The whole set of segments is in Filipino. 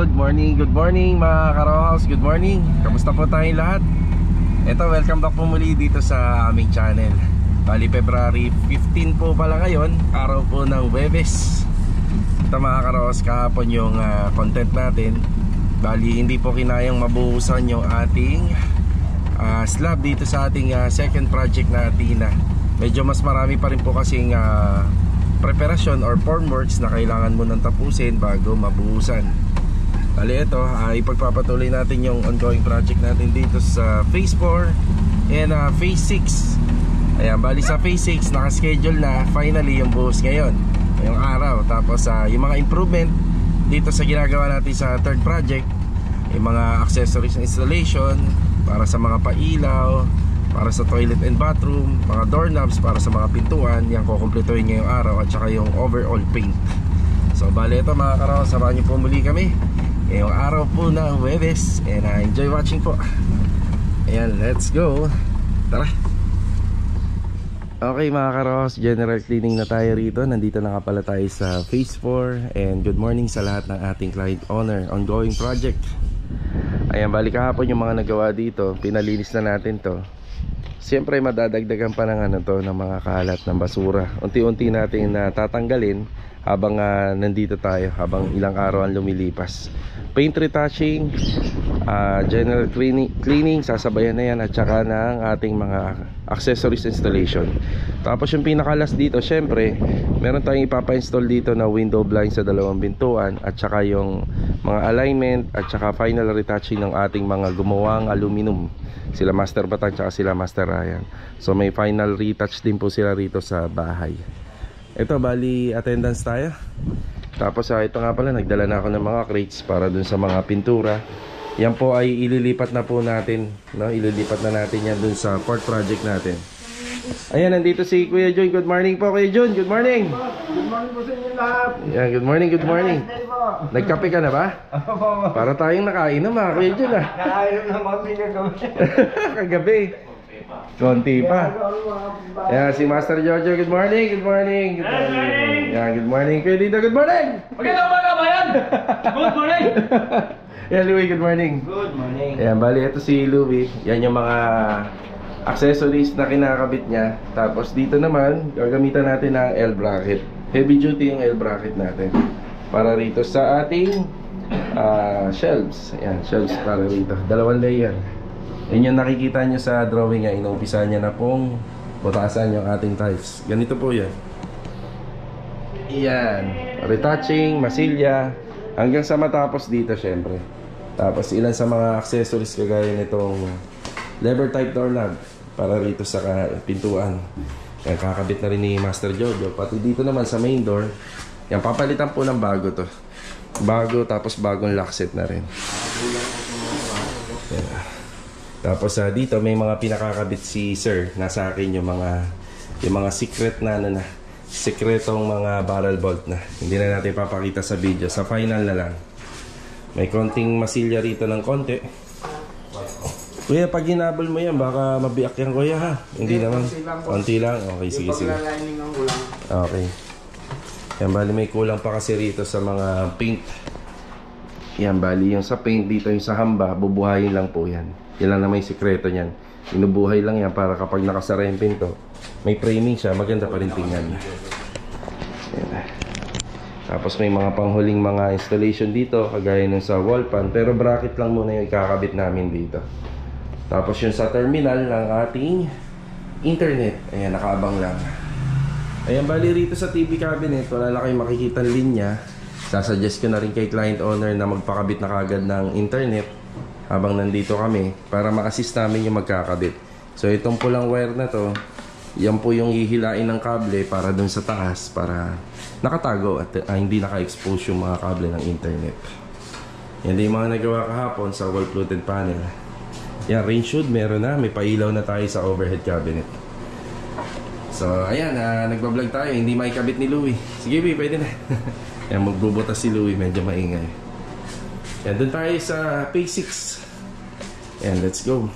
good morning mga Karohouse, good morning. Kamusta po tayong lahat? Ito, welcome back po muli dito sa aming channel. Bali February 15 po pala ngayon, araw po ng Huwebes. Ito mga Karohouse, kahapon yung content natin. Bali hindi po kinayang mabuhusan yung ating slab dito sa ating second project na Athena. Medyo mas marami pa rin po kasing preparasyon or formworks na kailangan mo nang tapusin bago mabuhusan. Bali ito, ipagpapatuloy natin yung ongoing project natin dito sa Phase 4 and Phase 6. Ayan, bali sa Phase 6 nakaschedule na finally yung buhos ngayon, ngayong araw. Tapos yung mga improvement dito sa ginagawa natin sa third project, yung mga accessories installation para sa mga pailaw, para sa toilet and bathroom, mga doorknobs para sa mga pintuan, yan kukumpletuhin ngayong araw, at saka yung overall paint. So bali ito mga Karohouse, samahan niyo po muli kami ngayong araw po na Huwebes, and enjoy watching po. Ayan, let's go. Tara. Okay mga Karohouse, general cleaning na tayo rito. Nandito na pala tayo sa Phase 4, and good morning sa lahat ng ating client owner, ongoing project. Ayan, bali kahapon yung mga nagawa dito, pinalinis na natin to. Siyempre madadagdagan pa ng ng mga kalat ng basura. Unti-unti natin tatanggalin habang nandito tayo, habang ilang araw ang lumilipas. Paint retouching, general cleaning, sasabayan na yan, at saka ng ating mga accessories installation. Tapos yung pinakalas dito, syempre meron tayong ipapa-install dito na window blind sa dalawang pintuan, at saka yung mga alignment, at saka final retouching ng ating mga gumawang aluminum, sila Master Batang tsaka sila Master Ryan. So may final retouch din po sila rito sa bahay. Ito bali attendance tayo. Tapos ito nga pala, nagdala na ako ng mga crates para dun sa mga pintura. Yan po ay ililipat na po natin, no? Ililipat na natin yan dun sa fourth project natin. Ayan, nandito si Kuya John. Good morning po Kuya John, good morning. Good morning po sa inyo lahat. Yan, good morning, good morning. Nagkape ka na ba? Para tayong nakainom Kuya John Nakainom na kami kagabi. Kagabi. Konti pa. Yan, si Master Jojo, good morning, good morning, good morning. Yan, good morning Kuya Dito, good morning. Magandang umaga bayan. Good morning. Yan, Louie, good morning. Good morning. Ayan, bali ito si Louie. Yan yung mga accessories na kinakabit niya. Tapos dito naman gagamitan natin ng L bracket. Heavy duty yung L bracket natin para rito sa ating shelves. Ayan, shelves para rito, dalawang layer. Yan yung nakikita nyo sa drawing, inuumpisa niya na pong butasan yung ating tiles. Ganito po yan. Yan, retouching, masilya, hanggang sa matapos dito syempre. Tapos ilan sa mga accessories kagaya nitong lever type doorknob para rito sa pintuan. Yan, kakabit na rin ni Master Jojo. Pati dito naman sa main door, yan, papalitan po ng bago to. Bago, tapos bagong lock set na rin. Yan. Tapos dito may mga pinakakabit si Sir. Nasa akin yung mga secret na sekretong mga barrel bolt na hindi na natin papakita sa video. Sa final na lang. May konting masilya rito ng konti. Kuya, pag hinabol mo yan, baka mabiyak yan kuya ha. Hindi naman. Konti lang. Okay, sige, sige. Okay. Yan, bali may kulang pa kasi rito sa mga paint. Yan, bali yung sa paint dito, yung sa hamba, bubuhayin lang po yan. Yan lang na may sikreto niyan. Inubuhay lang yan para kapag nakasara yung pinto, may framing siya, maganda pa rin tingnan. Yan. Tapos may mga panghuling mga installation dito, kagaya nung sa wall pan, pero bracket lang muna yung ikakabit namin dito. Tapos yung sa terminal ng ating internet, ayan, nakaabang lang. Ayan, bali rito sa TV cabinet, wala na kayong makikita linya. Sasuggest ko na rin kay client owner na magpakabit na kagad ng internet habang nandito kami para ma-assist namin yung magkakabit. So itong pulang wire na to, yan po yung hihilain ng kable para dun sa taas, para nakatago at hindi naka-expose yung mga kable ng internet. Yan din yung mga nagawa kahapon sa wall fluted panel. Yan, range hood meron na, may pailaw na tayo sa overhead cabinet. So ayan, nagbablog tayo, hindi maikabit ni Louie. Sige B, pwede na. Yan, magbubutas si Louie, medyo maingay. Yan, dun tayo sa Phase 6. Yan, let's go.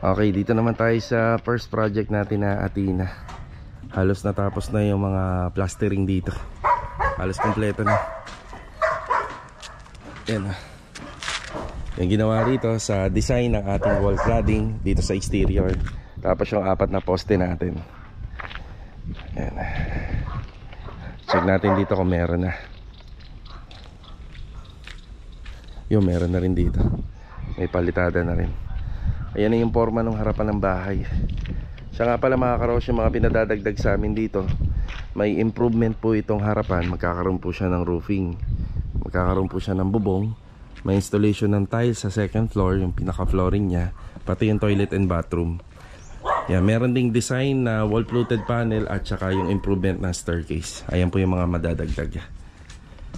Okay, dito naman tayo sa first project natin na Athena. Halos natapos na yung mga plastering dito. Halos kompleto na. Yan. Yung ginawa rito sa design ng ating wall cladding dito sa exterior. Tapos yung 4 na poste natin. Yan. Check natin dito kung meron na. Yung meron na rin dito. May palitada na rin. Ayan na yung forma ng harapan ng bahay. Siya nga pala mga karos, yung mga pinadadagdag sa amin dito, may improvement po itong harapan. Magkakaroon po siya ng roofing, magkakaroon po siya ng bubong, may installation ng tiles sa second floor, yung pinaka flooring nya, pati yung toilet and bathroom. Yan, meron ding design na wall fluted panel at saka yung improvement na staircase. Ayan po yung mga madadagdag.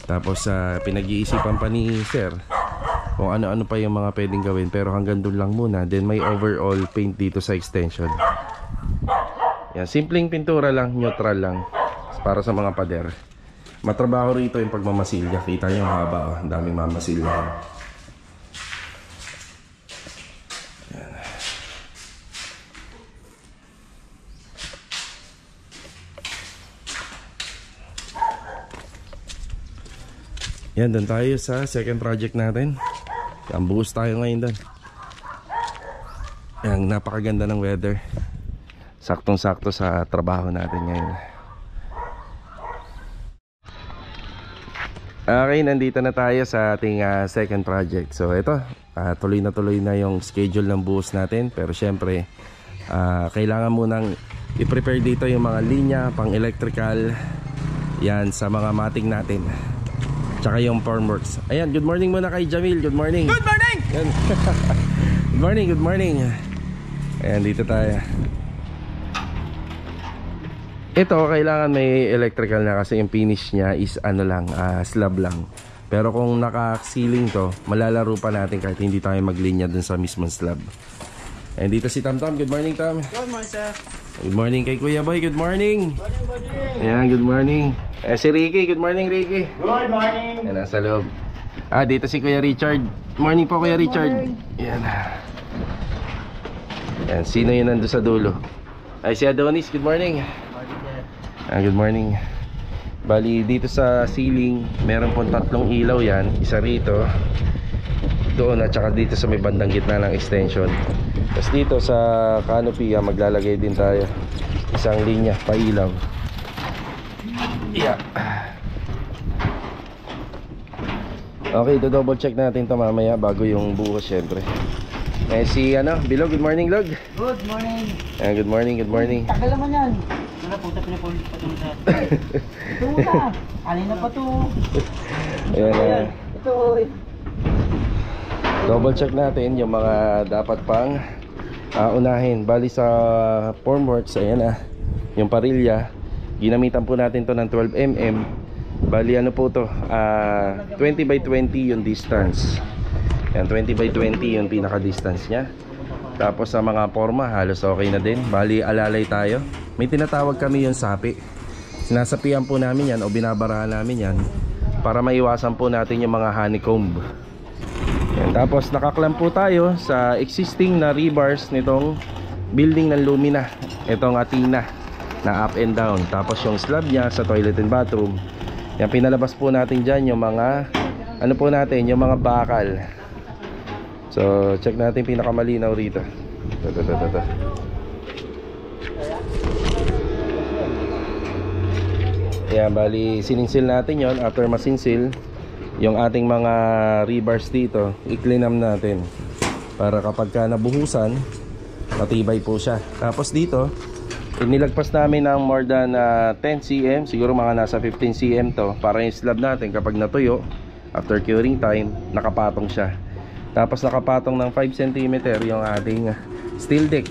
Tapos pinag-iisipan pa ni sir kung ano-ano pa yung mga pwedeng gawin, pero hanggang doon lang muna. Then may overall paint dito sa extension. Yan, simpleng pintura lang, neutral lang para sa mga pader. Matrabaho rito yung pagmamasilya. Kita nyo yung haba, oh. Ang daming mamasilya. Yan, doon tayo sa second project natin. Yan, buhos tayo ngayon doon. Yan, napakaganda ng weather. Saktong-sakto sa trabaho natin ngayon. Okay, nandito na tayo sa ating second project. So ito, tuloy na yung schedule ng buhos natin. Pero syempre, kailangan munang i-prepare dito yung mga linya, pang electrical. Yan, sa mga mating natin. Tsaka yung formworks. Ayan, good morning muna kay Jamil. Good morning. Good morning! Good morning, good morning. Ayan, dito tayo. Ito, kailangan may electrical na kasi yung finish nya is ano lang, slab lang. Pero kung naka-ceiling to, malalaro pa natin kahit hindi tayo maglinya dun sa mismong slab. And dito si Tam Tam. Good morning, Tam. Good morning, sir. Good morning kay Kuya Boy. Good morning. Good morning. Ayan, good morning. Si Ricky. Good morning, Ricky. Good morning. Ayan, nasa loob. Dito si Kuya Richard. Morning po, Kuya Richard. Ayan. Ayan, sino yun nandun sa dulo? Ay, si Adonis. Good morning. Good morning. Bali, dito sa ceiling, meron pong 3 ilaw yan. Isa rito, doon, at saka dito sa may bandang gitna ng extension. Tapos dito sa canopy, maglalagay din tayo isang linya, pailaw. Yeah. Okay, double check natin to mamaya bago yung buhos syempre. Si Bilog, good morning, Log. Good morning. Good morning, good morning. Tagal naman yan. Wala po, pinapulit pa ito sa... Ito muna. Alin na pa ito. Ayan, Ito. double check natin yung mga dapat pang unahin. Bali sa formworks, ayan yung parilya. Ginamitan po natin to ng 12mm. Bali ano po to, 20 by 20 yung distance. Yan, 20 by 20 yung pinaka distance nya. Tapos sa mga forma halos okay na din. Bali alalay tayo. May tinatawag kami yung sapi. Sinasapian po namin yan o binabarahan namin yan para maiwasan po natin yung mga honeycomb. Yan, tapos nakaklamp po tayo sa existing na rebars nitong building ng Lumina. Itong Athena na up and down. Tapos yung slab nya sa toilet and bathroom. Yan, pinalabas po natin dyan yung mga ano po natin, yung mga bakal. So check natin pinakamalinaw rito. Ito. Yan, bali sininsil natin yon. After masinsil yung ating mga rebars dito, i-cleanam natin para kapag ka nabuhusan matibay po siya. Tapos dito inilagpas namin ng more than 10 cm, siguro mga nasa 15 cm to, para yung slab natin kapag natuyo after curing time, nakapatong siya. Tapos nakapatong ng 5 cm yung ating steel deck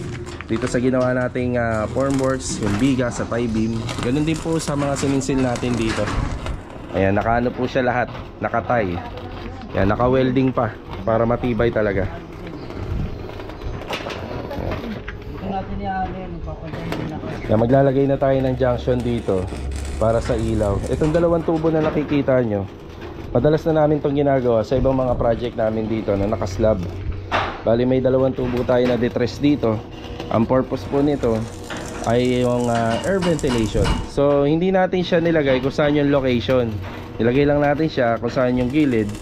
dito sa ginawa nating formworks, yung biga sa tie beam. Ganun din po sa mga sininsil natin dito. Ayan, nakaano po siya lahat, nakatay. Ayan, naka-welding pa para matibay talaga. Ayan, maglalagay na tayo ng junction dito para sa ilaw. Itong 2 tubo na nakikita nyo, madalas na namin itong ginagawa sa ibang mga project namin dito na nakaslab. Bali may 2 tubo tayo na detress dito. Ang purpose po nito ay yung air ventilation. So hindi natin siya nilagay kung saan yung location. Nilagay lang natin siya kung saan yung gilid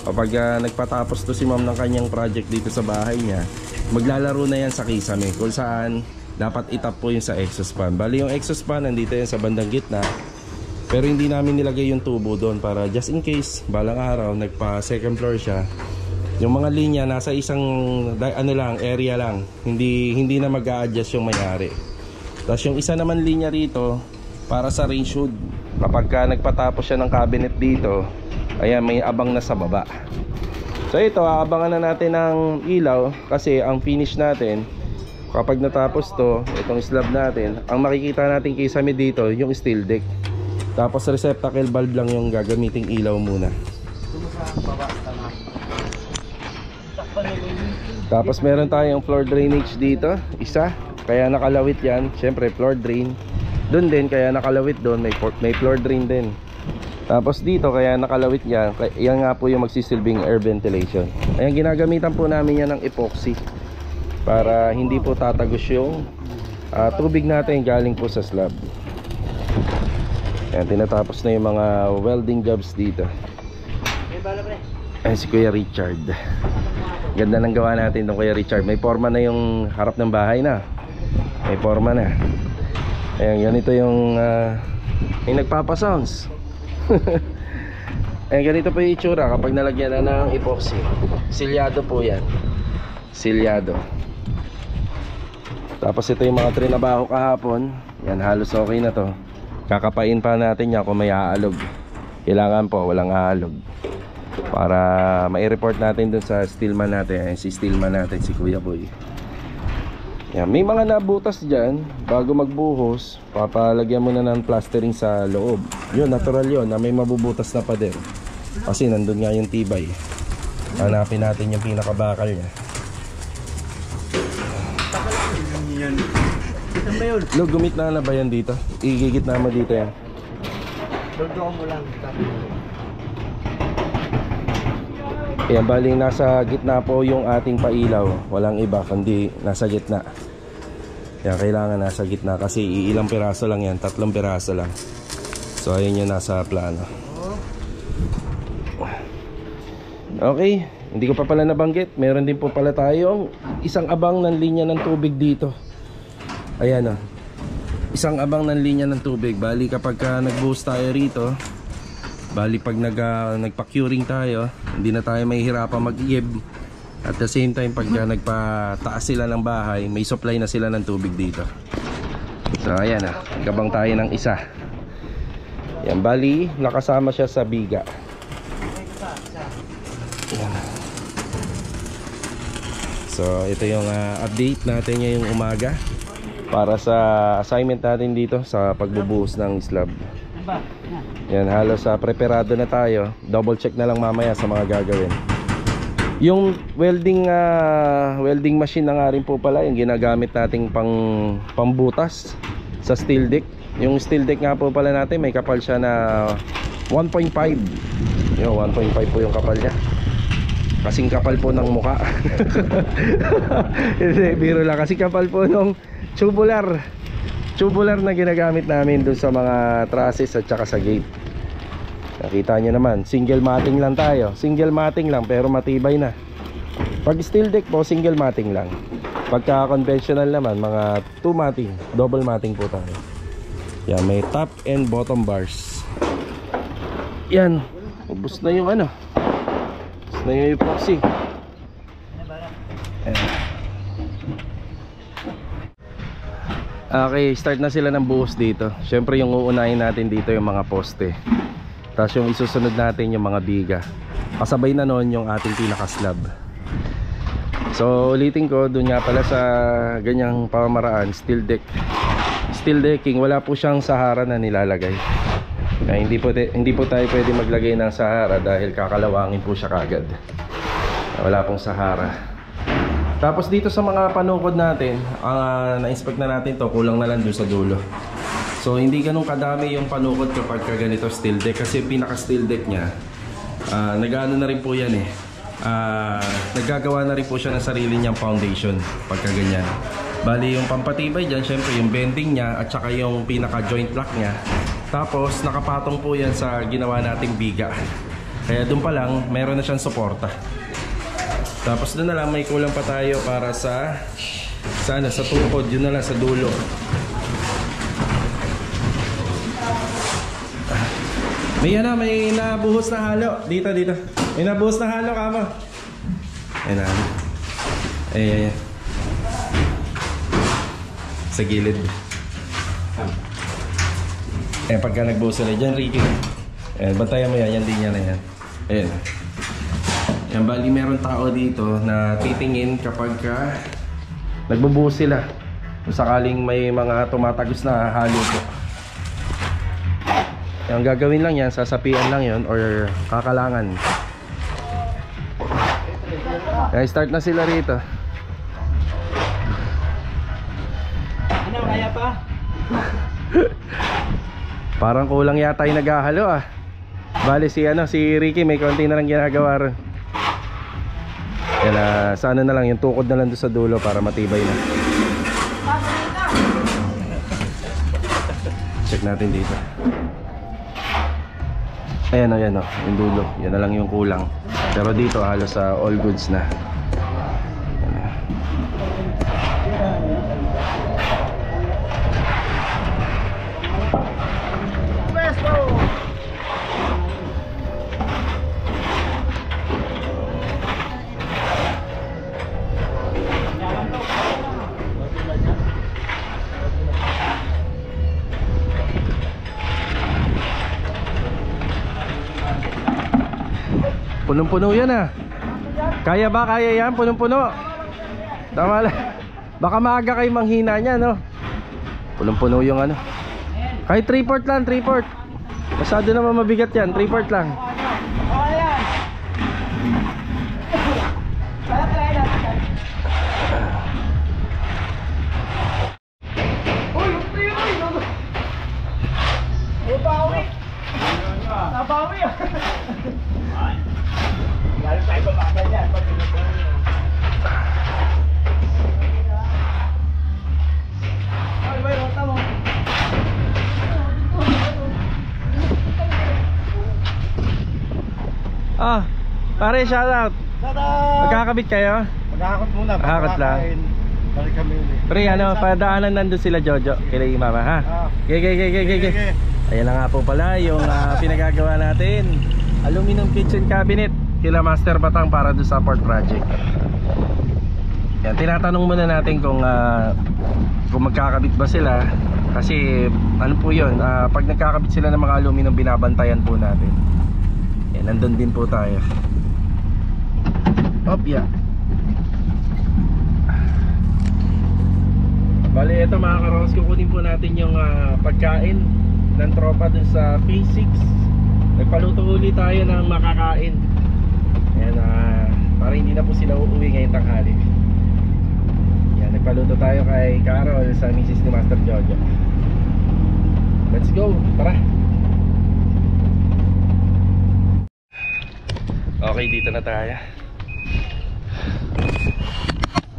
Kapag nagpatapos to si ma'am ng kanyang project dito sa bahay niya, maglalaro na yan sa kisame kung saan dapat itap po yung sa exhaust fan. Bali yung exhaust fan nandito yan sa bandang gitna, pero hindi namin nilagay yung tubo doon para just in case balang araw nagpa second floor siya, yung mga linya nasa isang area lang, hindi na mag-a-adjust yung may-ari. Tapos yung isa naman linya rito para sa range hood, kapag nagpatapos siya ng cabinet dito, ayan, may abang na sa baba. So ito, aabangan na natin ng ilaw kasi ang finish natin kapag natapos to, itong slab natin, ang makikita natin kisame dito yung steel deck. Tapos receptacle valve lang yung gagamiting ilaw muna. Tapos meron tayong floor drainage dito, isa, kaya nakalawit yan. Siyempre floor drain. Doon din kaya nakalawit doon, may floor drain din. Tapos dito kaya nakalawit yan, yan nga po yung magsisilbing air ventilation. Ayan, ginagamitan po namin yan ng epoxy para hindi po tatagos yung tubig natin galing po sa slab. Ayan, tinatapos na yung mga welding jobs dito. Ayan si Kuya Richard. Ganda ng gawa natin ng Kuya Richard. May forma na yung harap ng bahay na. May forma na. Ayan, ganito yung may nagpapasounds. Ayan, ganito po yung itsura kapag nalagyan na ng epoxy. Silyado po yan. Silyado. Tapos ito yung mga trinabaho kahapon. Yan, halos okay na to. Kakapain pa natin yan kung may aalog. Kailangan po walang aalog para mai-report natin dun sa steelman natin. Ayan, si steelman natin, si Kuya Boy. Yan, may mga nabutas dyan. Bago magbuhos, papalagyan mo na ng plastering sa loob. Yun, natural yun na may mabubutas na pader kasi nandun nga yung tibay. Hanapin natin yung pinakabakal niya. Lo, gumit na ba yan dito? Igigit na mo dito yan. Dodo mo lang. Ayan, bali nasa gitna po yung ating pailaw. Walang iba kundi nasa gitna. Ayan, kailangan nasa gitna kasi ilang piraso lang yan, 3 piraso lang. So ayun yung nasa plano. Okay, hindi ko pa pala nabanggit, meron din po pala tayong isang abang ng linya ng tubig dito. Ayan o, isang abang ng linya ng tubig. Bali kapag nag-boost tayo rito, bali pag nagpa-curing tayo, hindi na tayo mahihirapan mag-iib. At the same time, pag nagpataas sila ng bahay, may supply na sila ng tubig dito. So ayan o, gabang tayo ng isa. Yan, bali nakasama siya sa biga. Yan. So ito yung update natin ngayong umaga para sa assignment natin dito sa pagbubuhos ng slab. Yan, halos preparado na tayo. Double check na lang mamaya sa mga gagawin. Yung welding machine na nga rin po pala yung ginagamit nating pambutas sa steel deck. Yung steel deck nga po pala natin may kapal siya na 1.5. Yung 1.5 po yung kapal niya. Kasing kapal po ng muka. Hindi, biro lang. Kasing kapal po ng tubular na ginagamit namin dun sa mga trusses at saka sa gate. Nakita nyo naman, single matting lang tayo. Single matting lang pero matibay na. Pag steel deck po, single matting lang. Pagka conventional naman, mga 2 matting, double matting po tayo. Yan, may top and bottom bars. Yan, ubos na yung ano, ubos na yung epoxy. Okay, start na sila ng buhos dito. Siyempre yung uunahin natin dito yung mga poste. Tapos yung isusunod natin yung mga biga. Kasabay na noon yung ating pinaka-slab. So ulitin ko, dun nga pala sa ganyang pamamaraan, steel deck. Steel decking, wala po siyang sahara na nilalagay. Hindi po tayo pwede maglagay ng sahara dahil kakalawangin po siya kagad. Wala pong sahara. Tapos dito sa mga panukod natin, na-inspect na natin to, kulang na lang dun sa dulo. So hindi ganun kadami yung panukod kapag ganito steel deck kasi pinaka steel deck niya nag-ano na rin po yan eh. Naggagawa na rin po siya ng sarili niyang foundation pagka ganyan. Bali yung pampatibay dyan, syempre yung bending niya at saka yung pinaka joint lock niya. Tapos nakapatong po yan sa ginawa nating biga. Kaya doon pa lang, meron na siyang suporta. Tapos doon na lang, may kulang pa tayo para sa tukod. Yun na lang, sa dulo. May nabuhos na halo. Dito. May nabuhos na halo, kamo. Ayan na. Ayan. Sa gilid. Ayan, pagka nagbuhos na dyan, Ricky. Ayan, bantayan mo yan. Yan din yan na yan. Ayan. Yan, bali meron tao dito na titingin kapag nagbubuhos sila. Kung sakaling may mga tumatagos na halo po. Yung gagawin lang yan, sasapian lang yon or kakalangan. Kaya start na sila rito. Ano, kaya pa? Parang kulang yata yung naghahalo ah. Bali si Ricky may konti na lang ginagawa rin. Kaya sa na lang, yung tukod na lang doon sa dulo para matibay na. Check natin dito. Ayan o, yung dulo. Yan na lang yung kulang. Pero dito halos sa all goods na. Punong-puno yan ah. Kaya ba? Kaya yan? Punong-puno. Tama lang. Baka maaga kayo manghina niya, no? Punong-puno yung ano. Kahit 3/4 lang, 3/4. Masyado naman mabigat yan, 3/4 lang. Nabawi ah. Lalo tayo bumabay yan pag pinagpapalala. Ay, may rota mo. Pare, shoutout. Shoutout. Magkakabit kayo? Magkakakot muna. Kakot lang. Balik kami ulit. Pre, padaanan nandun sila Jojo. Kila Mama, ha? Gege. Ayan na nga po pala yung pinagagawa natin. Aluminum kitchen cabinet kila Master Batang para doon sa port project. Yan, tinatanong muna natin kung magkakabit ba sila. Kasi ano po yun, pag nagkakabit sila ng mga aluminum, binabantayan po natin. Yan, nandun din po tayo. Opya. Bali, ito mga karos, kukunin po natin yung pagkain ng tropa dun sa Phase 6. Nagpaluto ulit tayo ng makakain. Ayan, para hindi na po sila uuwi ngayong tanghali. Yan, nagpaluto tayo kay Carol sa misis ni Master Jojo. Let's go, tara. Okay, dito na tayo.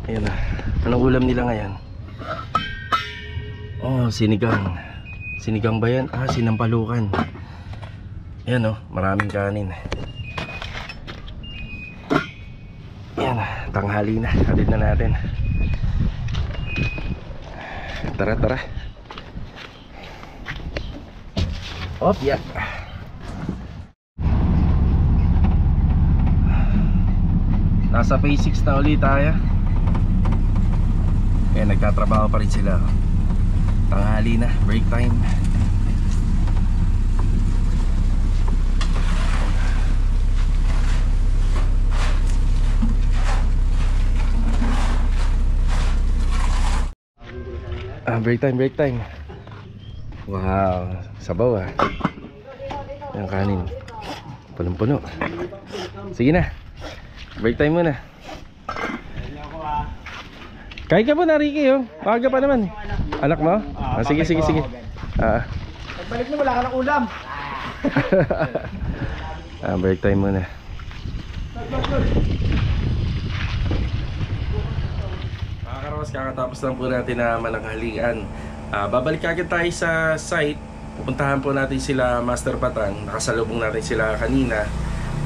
Ayan na. Anong ulam nila ngayon? Oh, sinigang. Sinigang ba yan? Sinampalukan. Ayan oh, maraming kanin. Ayan, tanghali na. Hatid na natin. Tara. Op, yeah. Nasa Phase 6 na ulit tayo. Kaya nagtatrabaho pa rin sila. Tanghali na, break time. Break time. Wow, sabaw ah. Yung kanin punong-puno. Sige na, break time muna. Kain ka po na, Ricky oh. Maaga pa naman. Anak mo? Sige. Pagbalik mo, wala ka ng ulam. Break time muna. Mga karos, kakatapos lang po natin na mananghalian. Babalik agad tayo sa site. Pupuntahan po natin sila Master Batang. Nakasalubong natin sila kanina.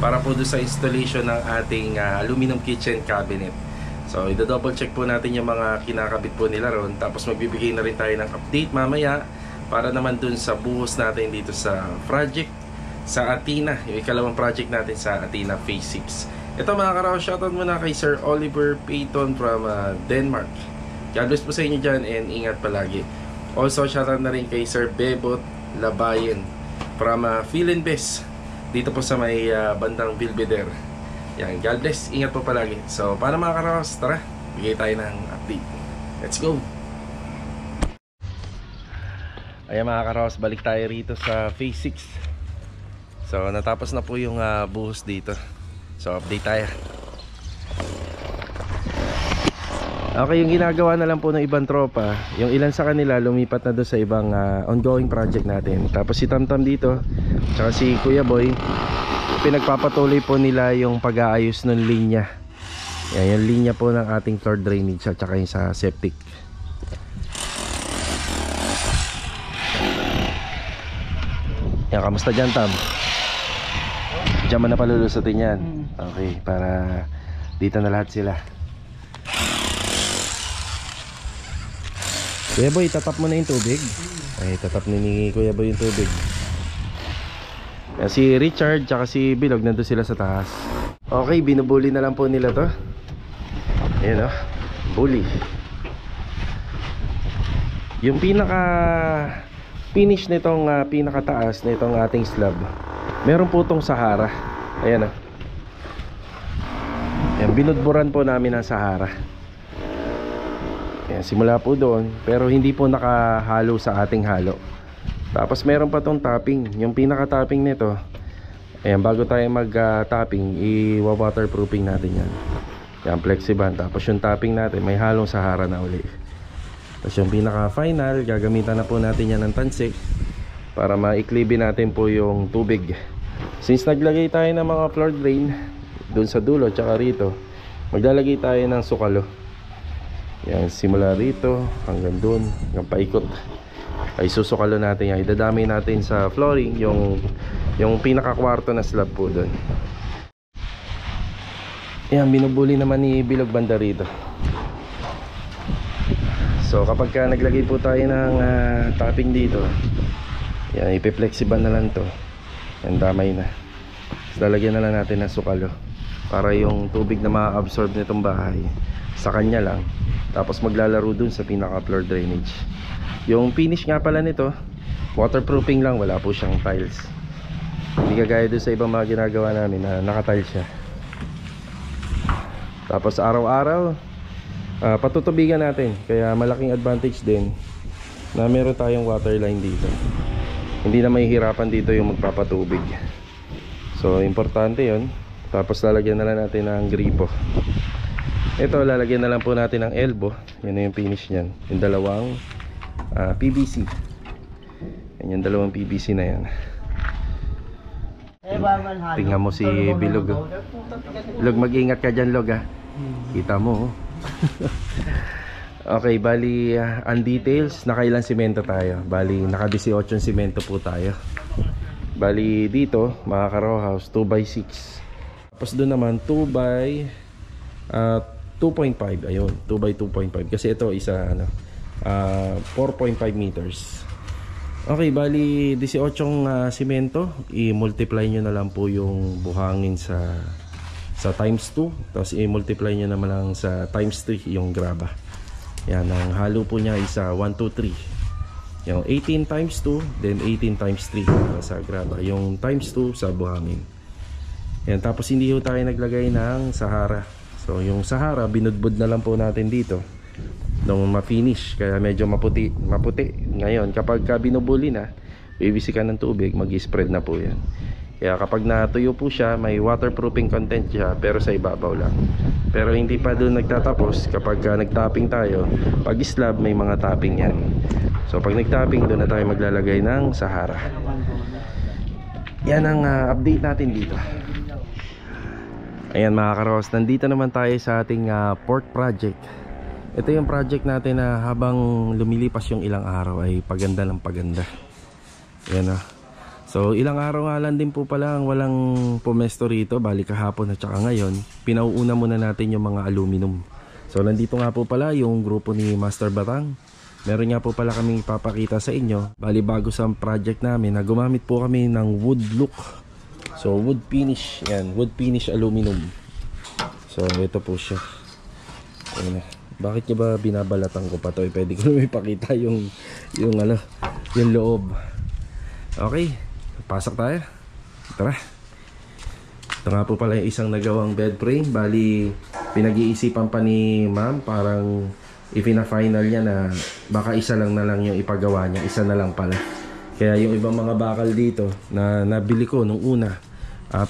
para po doon sa installation ng ating aluminum kitchen cabinet. So i-double check po natin yung mga kinakabit po nila ron, tapos magbibigay na rin tayo ng update mamaya para naman doon sa buhos natin dito sa project sa Athena, yung ikalawang project natin sa Athena Phase 6. Ito mga karaw, shoutout muna kay Sir Oliver Payton from Denmark. God bless po sa inyo dyan and ingat palagi. Also shoutout na rin kay Sir Bebot Labayen from Philinbes dito po sa may bandang Belvedere. Yan, God bless, ingat po palagi. So para mga karaw, tara, bigay tayo ng update. Let's go! Ayan mga karaos, balik tayo rito sa Phase 6. So natapos na po yung buhos dito. So update tayo. Okay, yung ginagawa na lang po ng ibang tropa, yung ilan sa kanila lumipat na doon sa ibang ongoing project natin. Tapos si Tamtam dito, tsaka si Kuya Boy, pinagpapatuloy po nila yung pag-aayos ng linya. Yan, yung linya po ng ating floor drainage at tsaka yung sa septic. Yan, kamusta dyan, Tam? Diyan mo na palulusutin yan. Okay, para dito na lahat sila. Kuya Boy, tatap mo na yung tubig. Ay, tatap ni Kuya Boy yung tubig. Yan, si Richard tsaka si Bilog nandun sila sa taas. Okay, binubuli na lang po nila to. Ayan o, bully. Yung pinaka finish nitong pinakataas nitong ating slab, meron po itong Sahara. Ayan o. Ayan, binudburan po namin ang Sahara. Ayan, simula po doon, pero hindi po nakahalo sa ating halo. Tapos meron pa tong topping. Yung pinaka topping nito, ayan, bago tayo mag topping, i-waterproofing natin yan. Yan, flexiban. Tapos yung topping natin, may halong Sahara na uli. Tapos yung pinaka final, gagamitan na po natin yan ng tansik para maiklibin natin po yung tubig. Since naglagay tayo ng mga floor drain dun sa dulo tsaka rito, maglalagay tayo ng sukalo. Yan, simula rito hanggang dun, hanggang paikot ay susukalo natin yan. Idadami natin sa flooring yung pinaka kwarto na slab po dun. Yan, binubuli naman ni Bilog banda rito. So kapag ka naglagay po tayo ng topping dito, yan, ipi-flexible na lang to. Yan, damay na. So, lalagyan na lang natin ng sukalo para yung tubig na ma-absorb nitong bahay sa kanya lang. Tapos maglalaro dun sa pinaka floor drainage. Yung finish nga pala nito, waterproofing lang, wala po siyang tiles. Hindi kagaya dun sa ibang mga ginagawa namin na naka-tiles siya. Tapos araw-araw patutubigan natin, kaya malaking advantage din na meron tayong water line dito. Hindi na mahihirapan dito yung magpapatubig. So importante yon. Tapos lalagyan na lang natin ng gripo. Ito, lalagyan na lang po natin ng elbow. Yan na yung finish nyan. Yung dalawang PVC. Yan yung dalawang PVC na yan. Tingnan mo si Bilog. Log, mag-ingat ka dyan, Log, ha. Kita mo, oh. Okay, bali ang details, nakailang simento tayo. Bali naka 18 simento po tayo. Bali dito mga ka-row house 2x6. Tapos doon naman 2x 2.5. Ayun, 2x2.5 kasi ito isa 4.5 meters. Okay, bali 18 simento, i-multiply nyo na lang po yung buhangin sa times 2, tapos i-multiply nyo naman lang sa times 3 yung graba. Yan, ang halo po niya is 1, 2, 3. Yung 18 times 2, then 18 times 3 sa graba. Yung times 2 sa buhangin. Yan, tapos hindi po tayo naglagay ng Sahara. So yung Sahara, binudbud na lang po natin dito nung ma-finish, kaya medyo maputi. Ngayon, kapag binubuli na, bibisikan ng tubig, mag-spread na po yan. Kaya kapag natuyo po siya, may waterproofing content siya, pero sa ibabaw lang. Pero hindi pa doon nagtatapos. Kapag nagtapping tayo, pag slab may mga tapping yan. So pag nagtapping, doon na tayo maglalagay ng Sahara. Yan ang update natin dito. Ayan mga karos, nandito naman tayo sa ating port project. Ito yung project natin na habang lumilipas yung ilang araw ay paganda ng paganda. Ayan o. So ilang araw nga lang din po pala ang walang pumesto rito, bali kahapon at saka ngayon. Pinauuna muna natin yung mga aluminum. So nandito nga po pala yung grupo ni Master Batang. Meron nga po pala kaming papakita sa inyo, bali bago sa project namin na gumamit po kami ng wood look. So wood finish, yan, wood finish aluminum. So ito po siya. Ayan. Bakit niya ba binabalatan ko pa to? Pwede ko naman ipakita yung loob. Okay, pasok tayo. Tara. Ito nga po pala yung isang nagawang bed frame. Bali, pinag-iisipan pa ni ma'am, parang ipina-final niya na baka isa lang na lang yung ipagawa niya. Isa na lang pala. Kaya yung ibang mga bakal dito na nabili ko nung una,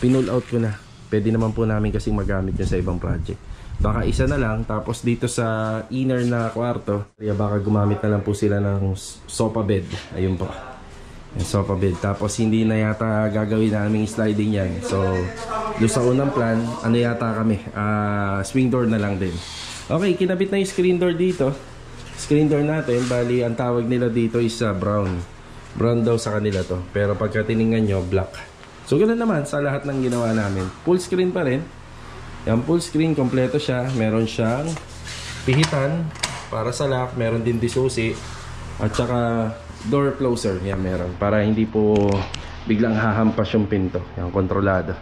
pinull out ko na. Pwede naman po namin kasing magamit yun sa ibang project. Baka isa na lang, tapos dito sa inner na kwarto, baka gumamit na lang po sila ng sofa bed. Ayun po. Yung sofa bed. Tapos hindi na yata gagawin namin sliding yan. So, doon sa unang plan, ano yata kami? Swing door na lang din. Okay, kinabit na yung screen door dito. Screen door natin, bali ang tawag nila dito is brown. Brown daw sa kanila to. Pero pagka tiningnan nyo, black. So, ganoon naman sa lahat ng ginawa namin. Full screen pa rin. Yan, full screen, kompleto siya. Meron siyang pihitan para sa lock. Meron din disusi. At saka door closer, yan meron, para hindi po biglang hahampas yung pinto. Yan, kontrolado.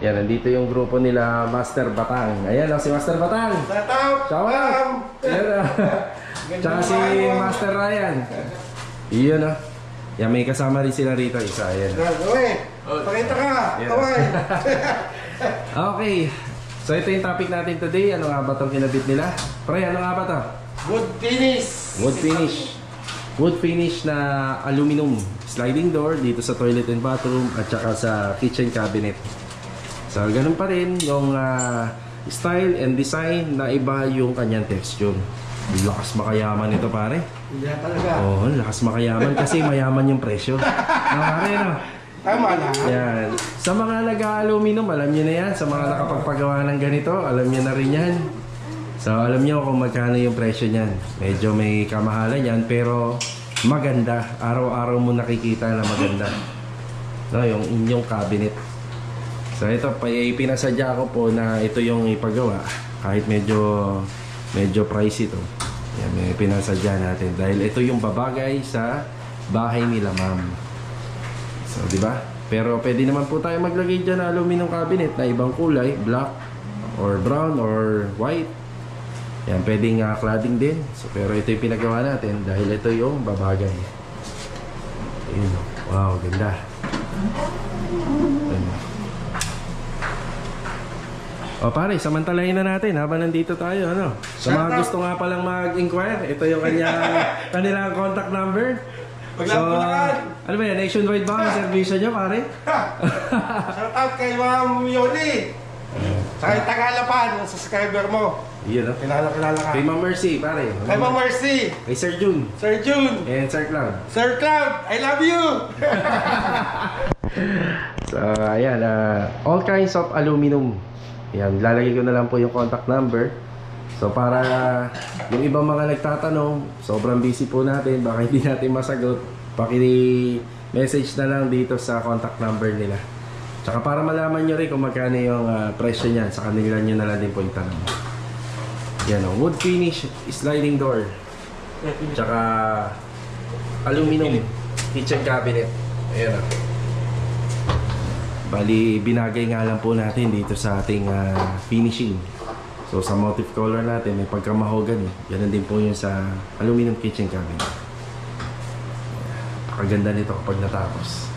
Yan, nandito yung grupo nila Master Batang. Ayan si Master Batang. Shout out! Ayan tsaka si Master Ryan. Iyon yan, may kasama rin sila rito, isa. Ayan. Pakita ka! Kaway! Okay, so ito yung topic natin today. Ano nga ba itong kinabit nila? Pre, ano nga ba ito? Wood finish! Wood finish. Wood finish na aluminum sliding door dito sa toilet and bathroom at saka sa kitchen cabinet. So ganun pa rin yung style and design na iba yung kanyang texture. Lakas makayaman ito pare. Hindi talaga. Oo, lakas makayaman kasi mayaman yung presyo. Pare no? Tama na. Yan. Sa mga nag-aluminum, alam nyo na yan. Sa mga nakapagpagawa ng ganito, alam nyo na rin yan. So alam nyo kung magkano yung presyo niyan. Medyo may kamahalan yan pero maganda. Araw-araw mo nakikita na maganda. No, yung inyong cabinet. So ito, pinasadya ko po na ito yung ipagawa. Kahit medyo pricey ito. Yan, may pinasadya natin. Dahil ito yung babagay sa bahay nila ma'am. So di ba? Pero pwede naman po tayo maglagay dyan na aluminum cabinet na ibang kulay. Black or brown or white. Yan, pwedeng cladding din. So, pero ito yung pinagawa natin dahil ito yung babagay. Ayun. Wow, ganda. Ayun. O pare, samantalahin na natin habang nandito tayo. Ano? Sa mga gusto nga palang mag-inquire, ito yung kanilang contact number. So, ano ba yan? Nationwide ba ang servisyo nyo pare? Shout out kay Ma'am Yoli! Sa kay Tagalapan, ang subscriber mo. Yun, no? Kilala ka. Kay Ma'am Mercy, pare. Kay Ma'am Mercy. Kay Sir June. Sir June. And Sir Cloud. Sir Cloud, I love you! So, ayan. All kinds of aluminum. Ayan, lalagay ko na lang po yung contact number. So, para yung ibang mga nagtatanong, sobrang busy po natin, baka hindi natin masagot, paki-message na lang dito sa contact number nila. Tsaka para malaman nyo rin kung magkano yung presyo niyan, sa kanila nyo na lang din po yung tanong. Yan o, wood finish sliding door. Tsaka aluminum kitchen cabinet. Ayan o. Bali, binagay nga lang po natin dito sa ating finishing. So sa motif color natin, may pagkamahogany. Ganun din po yun sa aluminum kitchen cabinet. Pakaganda nito kapag natapos.